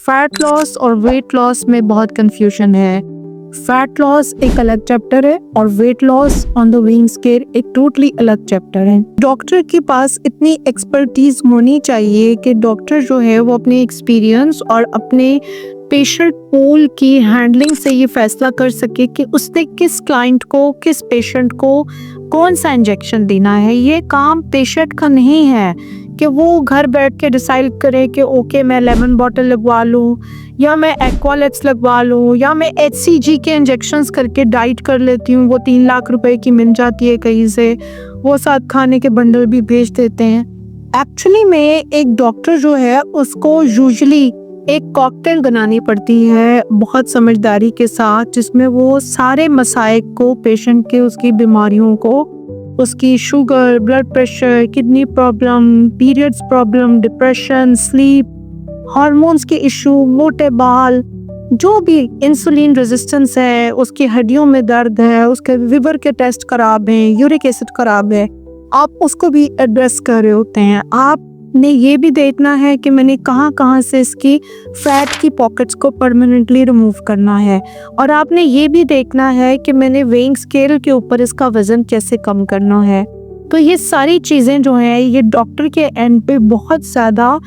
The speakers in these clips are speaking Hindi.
फैट लॉस और वेट लॉस में बहुत कंफ्यूजन है। फैट लॉस एक अलग चैप्टर है और weight loss on the weighing scale एक टोटली अलग चैप्टर है। डॉक्टर के पास इतनी एक्सपर्टीज होनी चाहिए कि डॉक्टर जो है वो अपने एक्सपीरियंस और अपने पेशेंट पूल की हैंडलिंग से ये फैसला कर सके कि उसने किस क्लाइंट को, किस पेशेंट को कौन सा इंजेक्शन देना है। ये काम पेशेंट का नहीं है कि वो घर बैठ के डिसाइड करे कि ओके मैं लेमन बॉटल लगवा लूँ या मैं एक्वालेट्स लगवा लूँ या मैं HCG के इंजेक्शंस करके डाइट कर लेती हूँ, वो 3 लाख रुपए की मिल जाती है कहीं से, वो साथ खाने के बंडल भी भेज देते हैं। एक्चुअली में एक डॉक्टर जो है उसको यूजुअली एक कॉकटेल बनानी पड़ती है बहुत समझदारी के साथ, जिसमें वो सारे मसाइल को, पेशेंट के उसकी बीमारियों को, उसकी sugar, blood pressure, kidney problem, periods problem, depression, sleep, hormones के इशू, मोटे बाल, जो भी इंसुलिन रेजिस्टेंस है, उसकी हड्डियों में दर्द है, उसके लिवर के टेस्ट खराब हैं, यूरिक एसिड खराब है, आप उसको भी एड्रेस कर रहे होते हैं। आपने ये भी देखना है कि मैंने कहाँ कहाँ से इसकी फैट की पॉकेट्स को परमानेंटली रिमूव करना है, और आपने ये भी देखना है कि मैंने वेइंग स्केल के ऊपर इसका वज़न कैसे कम करना है। तो ये सारी चीज़ें जो हैं ये डॉक्टर के एंड पे बहुत ज़्यादा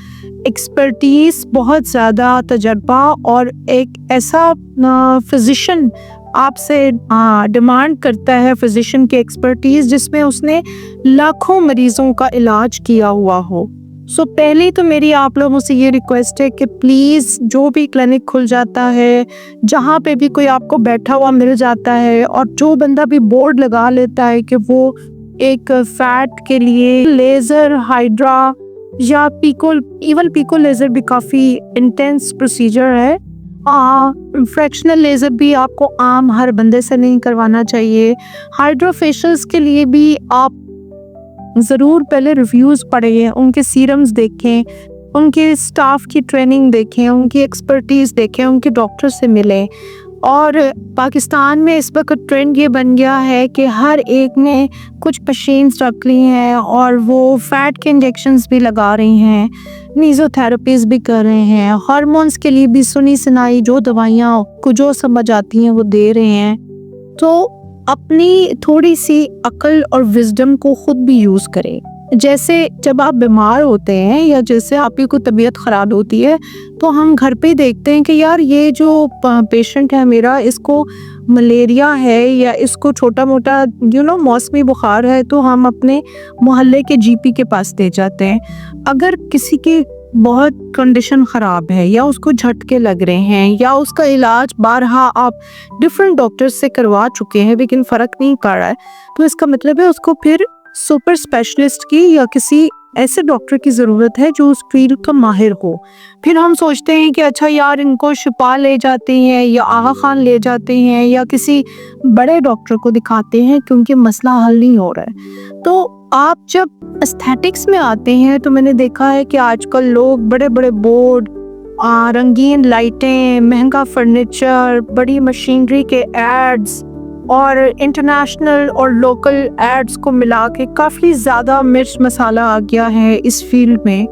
एक्सपर्टीज़, बहुत ज़्यादा तजर्बा और एक ऐसा फिजिशियन आपसे डिमांड करता है, फिजिशियन की एक्सपर्टीज़ जिसमें उसने लाखों मरीज़ों का इलाज किया हुआ हो। सो पहले तो मेरी आप लोगों से ये रिक्वेस्ट है कि प्लीज़ जो भी क्लिनिक खुल जाता है, जहाँ पे भी कोई आपको बैठा हुआ मिल जाता है और जो बंदा भी बोर्ड लगा लेता है कि वो एक फैट के लिए लेज़र, हाइड्रा या पिको लेज़र भी काफ़ी इंटेंस प्रोसीजर है। फ्रैक्शनल लेज़र भी आपको आम हर बंदे से नहीं करवाना चाहिए। हाइड्रोफेशियल्स के लिए भी आप ज़रूर पहले रिव्यूज़ पढ़ें, उनके सीरम्स देखें, उनके स्टाफ की ट्रेनिंग देखें, उनकी एक्सपर्टीज़ देखें, उनके डॉक्टर से मिलें। और पाकिस्तान में इस वक्त ट्रेंड ये बन गया है कि हर एक ने कुछ मशीन्स रख ली हैं और वो फैट के इंजेक्शंस भी लगा रही हैं, नीज़ोथेरेपीज़ भी कर रहे हैं, हार्मोन्स के लिए भी सुनी सुनाई जो दवाइयाँ को जो समझ आती हैं वो दे रहे हैं। तो अपनी थोड़ी सी अक्ल और विजडम को खुद भी यूज़ करें। जैसे जब आप बीमार होते हैं या जैसे आपकी कोई तबीयत ख़राब होती है तो हम घर पे देखते हैं कि यार ये जो पेशेंट है मेरा, इसको मलेरिया है या इसको छोटा मोटा मौसमी बुखार है, तो हम अपने मोहल्ले के GP के पास ले जाते हैं। अगर किसी की बहुत कंडीशन ख़राब है या उसको झटके लग रहे हैं या उसका इलाज बारहा आप डिफरेंट डॉक्टर्स से करवा चुके हैं लेकिन फ़र्क नहीं पड़ रहा है, तो इसका मतलब है उसको फिर सुपर स्पेशलिस्ट की या किसी ऐसे डॉक्टर की ज़रूरत है जो उस फील्ड का माहिर हो। फिर हम सोचते हैं कि अच्छा यार इनको शिफा ले जाते हैं या आगा खान ले जाते हैं या किसी बड़े डॉक्टर को दिखाते हैं क्योंकि मसला हल नहीं हो रहा है। तो आप जब एस्थेटिक्स में आते हैं तो मैंने देखा है कि आजकल लोग बड़े बड़े बोर्ड, रंगीन लाइटें, महंगा फर्नीचर, बड़ी मशीनरी के एड्स और इंटरनेशनल और लोकल एड्स को मिला के काफ़ी ज़्यादा मिर्च मसाला आ गया है इस फील्ड में।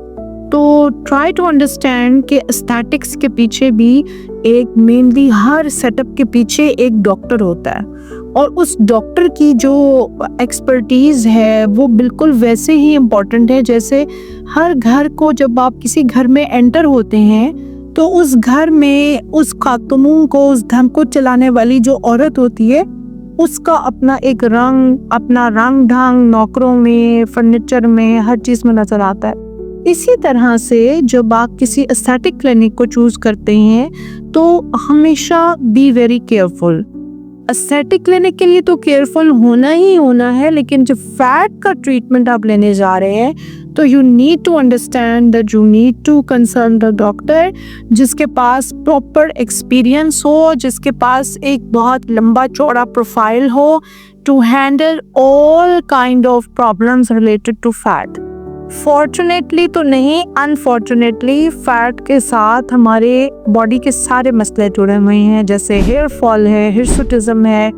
तो ट्राई टू अंडरस्टैंड कि एस्थेटिक्स के पीछे भी एक मेनली हर सेटअप के पीछे एक डॉक्टर होता है और उस डॉक्टर की जो एक्सपर्टीज़ है वो बिल्कुल वैसे ही इम्पॉर्टेंट है जैसे हर घर को जब आप किसी घर में एंटर होते हैं तो उस घर में उस खातून को, उस घर को चलाने वाली जो औरत होती है उसका अपना एक रंग, अपना रंग ढंग नौकरों में, फर्नीचर में, हर चीज़ में नज़र आता है। इसी तरह से जब आप किसी एस्थेटिक क्लिनिक को चूज़ करते हैं तो हमेशा be very careful. Aesthetic clinic के लिए तो केयरफुल होना ही होना है, लेकिन जब फैट का ट्रीटमेंट आप लेने जा रहे हैं तो you need to understand that you need to consult the doctor जिसके पास प्रॉपर एक्सपीरियंस हो, जिसके पास एक बहुत लंबा चौड़ा प्रोफाइल हो to handle all kind of problems related to fat. Fortunately तो नहीं, अनफॉर्चुनेटली फैट के साथ हमारे बॉडी के सारे मसले जुड़े हुए हैं, जैसे हेयर फॉल है, हिर्सुटिज्म है,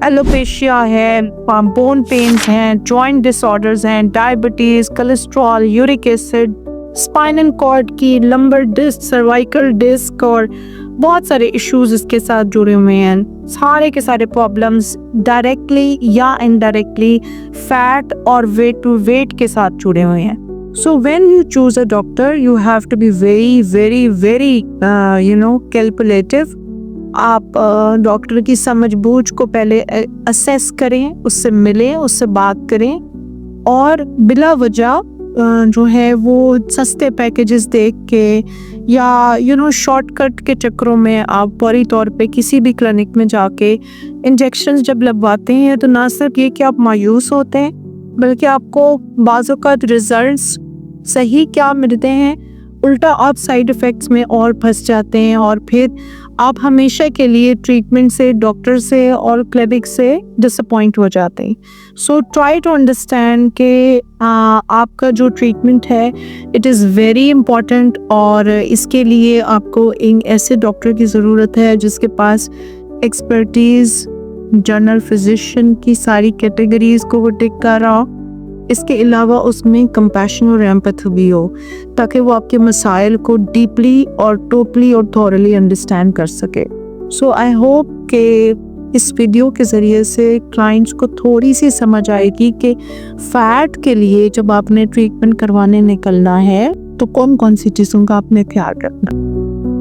एलोपेशिया है, बोन पेन्स हैं, जॉइंट डिसऑर्डर्स हैं, diabetes, cholesterol, uric acid, spinal cord की, लंबर डिस्क, सर्वाइकल डिस्क और बहुत सारे इश्यूज इसके साथ जुड़े हुए हैं। सारे के सारे प्रॉब्लम्स डायरेक्टली या इनडायरेक्टली फैट और वेट टू वेट के साथ जुड़े हुए हैं। So when you choose a doctor, you have to be very calculative. आप डॉक्टर की समझ बूझ को पहले असेस करें, उससे मिलें, उससे बात करें और बिला वजह जो है वो सस्ते पैकेजेस देख के या शॉर्टकट के चक्करों में आप फौरी तौर पे किसी भी क्लिनिक में जाके इंजेक्शंस जब लगवाते हैं तो ना सिर्फ ये कि आप मायूस होते हैं बल्कि आपको बाज़-औक़ात रिजल्ट्स सही क्या मिलते हैं, उल्टा आप साइड इफ़ेक्ट्स में और फंस जाते हैं और फिर आप हमेशा के लिए ट्रीटमेंट से, डॉक्टर से और क्लिनिक से डिसअपॉइंट हो जाते हैं। सो ट्राई टू अंडरस्टैंड कि आपका जो ट्रीटमेंट है इट इज़ वेरी इम्पॉर्टेंट और इसके लिए आपको एक ऐसे डॉक्टर की ज़रूरत है जिसके पास एक्सपर्टीज़, जनरल फिजिशियन की सारी कैटेगरीज़ को वो टिक कर रहा हो। इसके अलावा उसमें कंपैशन और एम्पैथी भी हो ताकि वो आपके मसाइल को डीपली और टोटली और थॉरली अंडरस्टैंड कर सके। सो आई होप कि इस वीडियो के ज़रिए से क्लाइंट्स को थोड़ी सी समझ आएगी कि फैट के लिए जब आपने ट्रीटमेंट करवाने निकलना है तो कौन कौन सी चीज़ों का आपने ख्याल रखना।